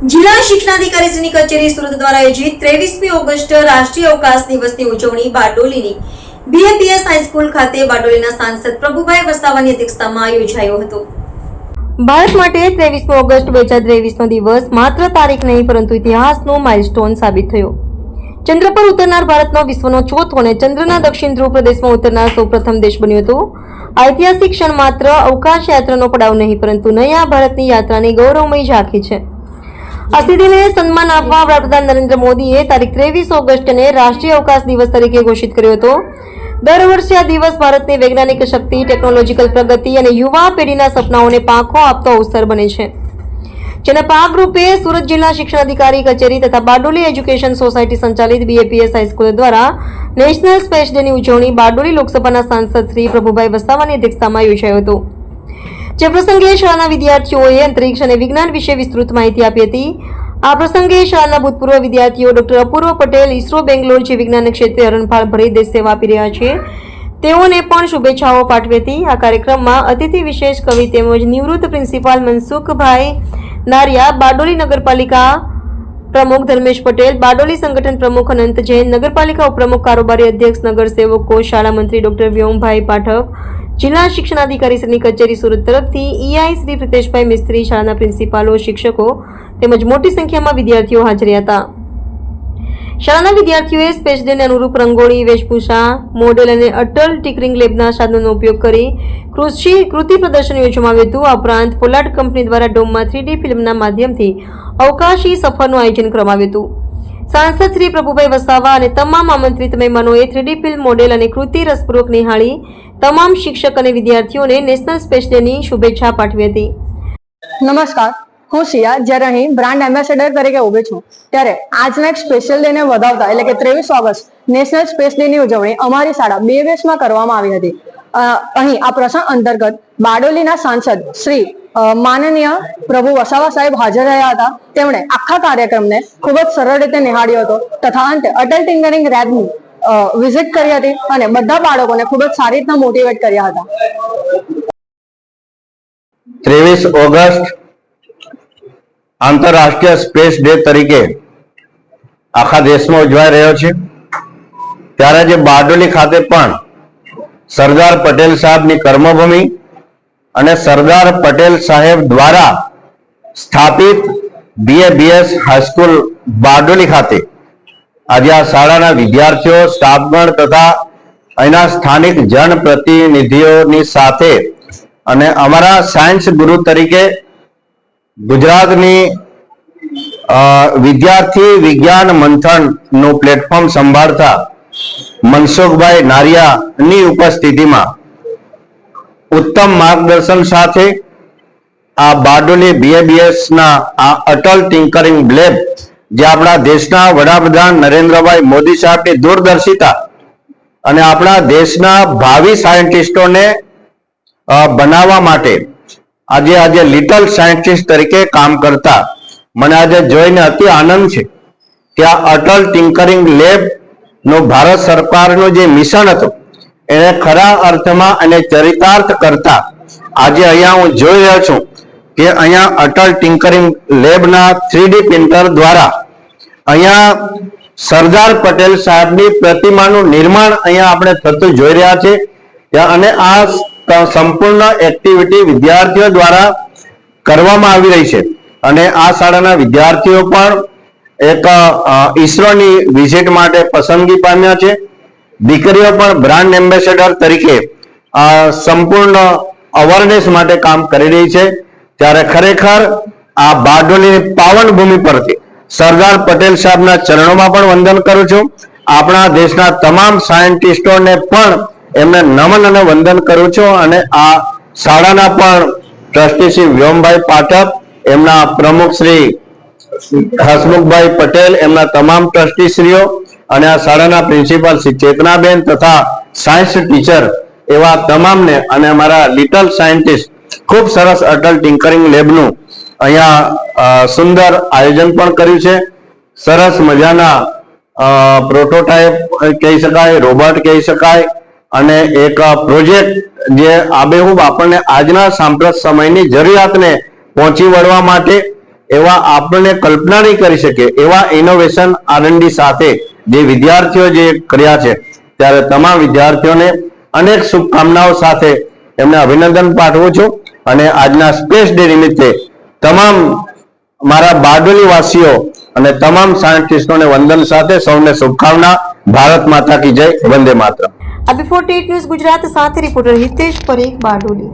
જિલ્લા શિક્ષણાધિકારીશ્રીની કચેરી સુરત દ્વારા આયોજિત 23મી ઓગસ્ટ રાષ્ટ્રીય અવકાશ દિવસની ઉજવણી બારડોલીની બીએપીએસ હાઈસ્કૂલ ખાતે બારડોલીના સાંસદ પ્રભુભાઈ વસાવાની અધ્યક્ષતામાં યોજાયો હતો। ભારત માટે 23મી ઓગસ્ટ 2023નો દિવસ માત્ર તારીખ નહીં પરંતુ ઇતિહાસનો માઇલસ્ટોન સાબિત થયો। ચંદ્ર પર ઉતરનાર ભારતનો વિશ્વનો ચોથો અને ચંદ્રના દક્ષિણ ધ્રુવ પ્રદેશમાં ઉતરનાર સૌપ્રથમ દેશ બન્યો હતો। આ ઐતિહાસિક ક્ષણ માત્ર અવકાશ યાત્રાનો પડાવ નહીં પરંતુ નયા ભારતની યાત્રાની ગૌરવમય ઝાંખી છે। આ સ્થિતિને સન્માન આપવા વડાપ્રધાન નરેન્દ્ર મોદીએ તારીખ 23 ઓગસ્ટને રાષ્ટ્રીય અવકાશ દિવસ તરીકે ઘોષિત કર્યો હતો। દર વર્ષે આ દિવસ ભારતની વૈજ્ઞાનિક શક્તિ, ટેકનોલોજીકલ પ્રગતિ અને યુવા પેઢીના સપનાઓને પાંખો આપતો અવસર બને છે, જેના ભાગરૂપે સુરત જિલ્લા શિક્ષણાધિકારી કચેરી તથા બારડોલી એજ્યુકેશન સોસાયટી સંચાલિત બીએપીએસ હાઈસ્કૂલ દ્વારા નેશનલ સ્પેસ ડેની ઉજવણી બારડોલી લોકસભાના સાંસદ શ્રી પ્રભુભાઈ વસાવાની અધ્યક્ષતામાં યોજાયો હતો। જે પ્રસંગે શાળાના વિદ્યાર્થીઓએ અંતરિક્ષ અને વિજ્ઞાન વિશે વિસ્તૃત માહિતી આપી હતી। આ પ્રસંગે શાળાના ભૂતપૂર્વ વિદ્યાર્થીઓ ડોક્ટર અપૂર્વ પટેલ ઇસરો બેંગ્લોર જે વિજ્ઞાન ક્ષેત્રે હરણફાળ ભરી દેશ સેવા આપી રહ્યા છે તેઓને પણ શુભેચ્છાઓ પાઠવી હતી। આ કાર્યક્રમમાં અતિથિ વિશેષ કવિ તેમજ નિવૃત્ત પ્રિન્સિપાલ મનસુખભાઈ નારિયા, બારડોલી નગરપાલિકા પ્રમુખ ધર્મેશ પટેલ, બારડોલી સંગઠન પ્રમુખ અનંત જૈન, નગરપાલિકા ઉપપ્રમુખ કારોબારી અધ્યક્ષ નગર સેવકો, શાળા મંત્રી ડોક્ટર વ્યોમભાઈ પાઠક, જિલ્લા શિક્ષણાધિકારી શ્રીની કચેરી સુરત તરફથી ઈઆઈ શ્રી પ્રિતેશભાઈ મિસ્ત્રી, શાળાના પ્રિન્સિપાલો, શિક્ષકો તેમજ મોટી સંખ્યામાં વિદ્યાર્થીઓ હાજર હતા। શાળાના વિદ્યાર્થીઓએ સ્પેસ ડેને અનુરૂપ રંગોળી, વેશભૂષા, મોડેલ અને અટલ ટિંકરિંગ લેબના સાધનોનો ઉપયોગ કરી કૃતિ પ્રદર્શન યોજવામાં આવ્યું હતું। આ ઉપરાંત પોલાર્ડ કંપની દ્વારા ડોમમાં 3D ફિલ્મના માધ્યમથી અવકાશી સફરનું આયોજન કરવામાં આવ્યું હતું। સાંસદ શ્રી પ્રભુભાઈ વસાવા અને તમામ આમંત્રિત મહેમાનોએ 3D ફિલ્મ મોડેલ અને કૃતિ રસપૂર્વક નિહાળી તમામ શિક્ષક અને વિદ્યાર્થીઓને નેશનલ સ્પેસ ડેની શુભેચ્છા પાઠવી હતી। નમસ્કાર, હું શિયા જ્યારે અહીં બ્રાન્ડ એમ્બેસેડર તરીકે ઊભી છું ત્યારે આજના એક સ્પેશિયલ ડે ને વધાવતા એટલે કે 23 ઓગસ્ટ નેશનલ સ્પેસ ડે ની ઉજવણી અમારી શાળા બીએપીએસમાં કરવામાં આવી હતી। અહીં આ પ્રસંગ અંતર્ગત બારડોલીના સાંસદ શ્રી માનનીય પ્રભુ વસાવા સાહેબ હાજર રહ્યા હતા। તેમણે આખા કાર્યક્રમને ખૂબ જ સરળ રીતે નિહાળ્યો હતો તથા અંતે અટલ ટિંકરિંગ લેબની વિઝિટ કરી હતી અને બધા બાળકોને ખૂબ જ સારી રીતના મોટિવેટ કર્યા હતા। 23 ઓગસ્ટ આંતરરાષ્ટ્રીય સ્પેસ ડે તરીકે આખા દેશમાં ઉજવાઈ રહ્યો છે ત્યારે જે બારડોલી ખાતે પણ સરદાર પટેલ સાહેબની કર્મભૂમિ અને સરદાર પટેલ સાહેબ દ્વારા સ્થાપિત બીએપીએસ હાઈસ્કૂલ બારડોલી ખાતે આજે આ શાળાના વિદ્યાર્થીઓ, સ્ટાફગણ તથા અહીંના સ્થાનિક જનપ્રતિનિધિઓની સાથે અને અમારા સાયન્સ ગુરુ તરીકે ગુજરાતની વિદ્યાર્થી વિજ્ઞાન મંથન નું પ્લેટફોર્મ સંભાળતા મનસુખભાઈ નારિયાની ઉપસ્થિતિમાં ઉત્તમ માર્ગદર્શન સાથે આ બારડોલી બીએપીએસ ના આ અટલ ટિંકરિંગ લેબ જે આપણા દેશના વડાપ્રધાન નરેન્દ્રભાઈ મોદી સાહેબની દૂરદર્શિતા અને આપણા દેશના ભાવિ સાયન્ટિસ્ટોને બનાવવા માટે આજે લિટલ સાયન્ટિસ્ટ તરીકે કામ કરતા મને આજે જોઈને અતિ આનંદ છે કે આ અટલ ટિંકરિંગ લેબ નું ભારત સરકારનું જે મિશન હતું એને ખરા અર્થમાં અને ચરિતાર્થ કરતા આજે અહીંયા હું જોઈ રહ્યો છું કે અહીંયા અટલ ટિંકરિંગ લેબના 3D પ્રિન્ટર દ્વારા અહીંયા સરદાર પટેલ સાહેબની પ્રતિમાનું નિર્માણ અહીંયા આપણે થતું જોઈ રહ્યા છે અને આ સંપૂર્ણ એક્ટિવિટી વિદ્યાર્થીઓ દ્વારા કરવામાં આવી રહી છે અને આ શાળાના વિદ્યાર્થીઓ પણ એક ઈસરોની વિઝિટ માટે પસંદગી પામ્યા છે। દીકરીઓ પણ બ્રાન્ડ એમ્બેસેડર તરીકે સંપૂર્ણ અવેરનેસ માટે કામ કરી રહી છે ત્યારે ખરેખર આ બારડોલીની પાવન ભૂમિ પરથી સરદાર પટેલ સાહેબના ચરણોમાં પણ વંદન કરું છું। આપણા દેશના તમામ સાયન્ટિસ્ટોને પણ એમને નમન અને વંદન કરું છું અને આ શાળાના પણ ટ્રસ્ટી શ્રી વ્યોમભાઈ પાઠક, એમના પ્રમુખ શ્રી હસમુખભાઈ પટેલ, એમના તમામ ટ્રસ્ટીશ્રીઓ અને આ શાળાના પ્રિન્સિપાલ શ્રી ચેતનાબેન તથા સાયન્સ ટીચર એવા તમામને અને અમારા લિટલ સાયન્ટિસ્ટ ખૂબ સરસ અટલ ટિંકરિંગ લેબનું અહીંયા સુંદર આયોજન પણ કર્યું છે। સરસ મજાના પ્રોટોટાઇપ કહી શકાય, રોબોટ કહી શકાય અને એક પ્રોજેક્ટ જે આબેહૂબ આપણને આજના સાંપ્રત સમયની જરૂરિયાતને પહોંચી વળવા માટે એવા આપણને કલ્પના નહીં કરી શકે એવા ઇનોવેશન R&D સાથે જે વિદ્યાર્થીઓ જે કર્યા છે, ત્યારે તમામ વિદ્યાર્થીઓને અનેક શુભકામનાઓ સાથે એમને અભિનંદન પાઠવું છું અને આજના સ્પેસ ડે નિમિત્તે તમામ મારા બારડોલી વાસીઓ અને તમામ સાયન્ટિસ્ટોને વંદન સાથે સૌને શુભકામના. ભારત માતા કી જય. વંદે માતરમ. આ બિફોર ટેટ ન્યૂઝ ગુજરાત સાથે રિપોર્ટર હિતેશ પરેખ, બારડોલી.